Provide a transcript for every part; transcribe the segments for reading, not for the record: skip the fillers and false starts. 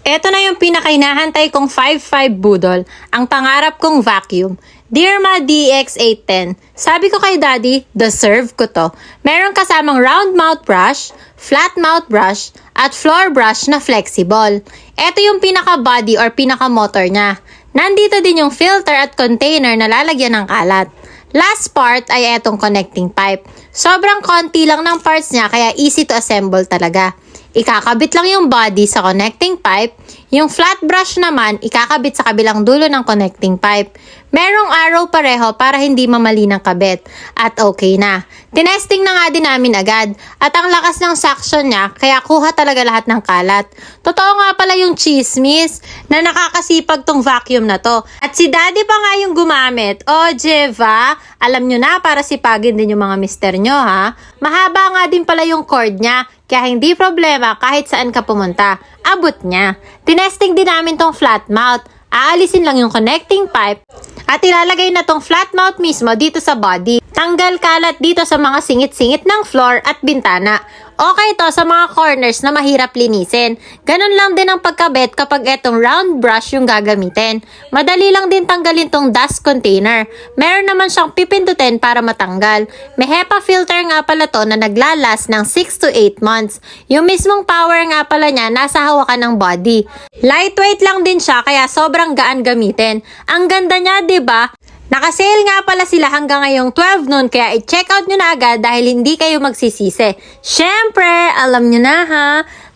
Ito na yung pinakahinahantay kong 5'5 budol, ang pangarap kong vacuum. Dirma DX810. Sabi ko kay Daddy, deserve ko to. Meron kasamang round mouth brush, flat mouth brush, at floor brush na flexible. Ito yung pinaka-body or pinaka-motor niya. Nandito din yung filter at container na lalagyan ng kalat. Last part ay etong connecting pipe. Sobrang konti lang ng parts niya kaya easy to assemble talaga. Ikakabit lang yung body sa connecting pipe, yung flat brush naman ikakabit sa kabilang dulo ng connecting pipe. Merong arrow pareho para hindi mamali ng kabit. At okay na. Tinesting na nga din namin agad. At ang lakas ng suction niya kaya kuha talaga lahat ng kalat. Totoo nga pala yung chismis na nakakasipag tong vacuum na to. At si Daddy pa nga yung gumamit. O Jeva, alam nyo na para sipagin din yung mga mister nyo ha. Mahaba nga din pala yung cord niya. Kaya hindi problema kahit saan ka pumunta. Abot niya. Tinesting din namin tong flat mouth. Aalisin lang yung connecting pipe at ilalagay na tong flat mouth mismo dito sa body. Tanggal kalat dito sa mga singit-singit ng floor at bintana. Okay to sa mga corners na mahirap linisin. Ganun lang din ang pagkabit kapag etong round brush yung gagamitin. Madali lang din tanggalin tong dust container. Meron naman siyang pipindutin para matanggal. May HEPA filter nga pala to na naglalas ng 6 to 8 months. Yung mismong power nga pala niya nasa hawakan ng body. Lightweight lang din siya kaya sobrang gaan gamitin. Ang ganda niya, 'di ba? Nakasale nga pala sila hanggang ngayong 12 noon kaya i-check out nyo na agad dahil hindi kayo magsisisi. Syempre, alam nyo na ha,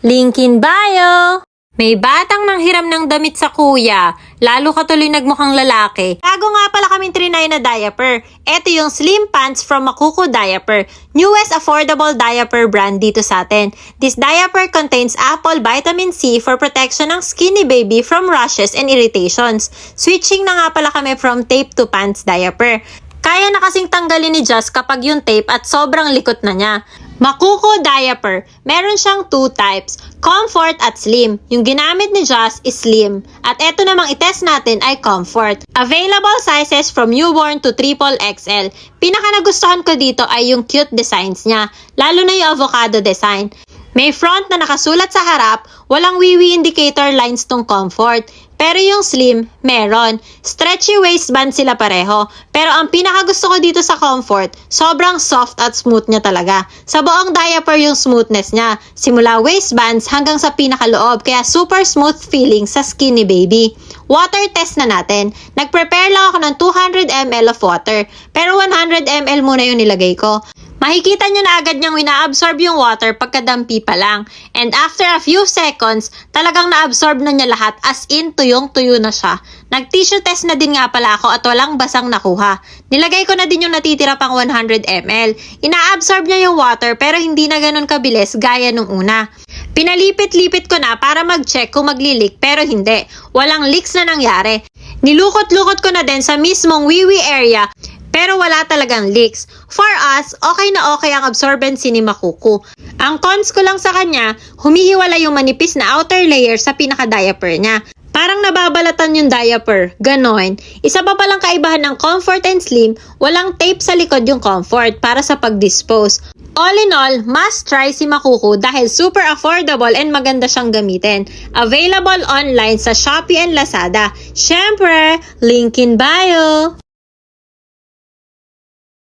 link in bio. May batang nanghiram ng damit sa kuya, lalo ka tuloy nagmukhang lalaki. Bago nga pala kaming trinay na diaper. Ito yung Slim Pants from Makuko Diaper. Newest affordable diaper brand dito sa atin. This diaper contains apple vitamin C for protection ng skinny baby from rashes and irritations. Switching na nga pala kami from tape to pants diaper. Kaya na kasing tanggalin ni Just kapag yung tape at sobrang likot na niya. Makuko Diaper. Meron siyang 2 types, Comfort at Slim. Yung ginamit ni Just is Slim. At eto namang itest natin ay Comfort. Available sizes from newborn to triple XL. Pinaka nagustuhan ko dito ay yung cute designs niya. Lalo na yung avocado design. May front na nakasulat sa harap, walang wiwi indicator lines tong Comfort. Pero yung Slim, meron. Stretchy waistband sila pareho. Pero ang pinakagusto ko dito sa Comfort, sobrang soft at smooth niya talaga. Sa buong diaper yung smoothness niya. Simula waistbands hanggang sa pinakaloob. Kaya super smooth feeling sa skinny baby. Water test na natin. Nag-prepare lang ako ng 200 ml of water. Pero 100 ml muna yung nilagay ko. Makikita nyo na agad niyang ina-absorb yung water pagkadampi pa lang. And after a few seconds, talagang na-absorb na niya lahat as in tuyong-tuyo na siya. Nag-tissue test na din nga pala ako at walang basang nakuha. Nilagay ko na din yung natitira pang 100 ml. Ina-absorb niya yung water pero hindi na ganun kabilis gaya nung una. Pinalipit-lipit ko na para mag-check kung magli-leak pero hindi. Walang leaks na nangyari. Nilukot-lukot ko na din sa mismong wiwi area. Pero wala talagang leaks. For us, okay na okay ang absorbency ni Makuko. Ang cons ko lang sa kanya, humihiwala yung manipis na outer layer sa pinaka-diaper niya. Parang nababalatan yung diaper. Ganon. Isa pa palang kaibahan ng Comfort and Slim, walang tape sa likod yung Comfort para sa pag-dispose. All in all, must try si Makuko dahil super affordable and maganda siyang gamitin. Available online sa Shopee and Lazada. Syempre, link in bio.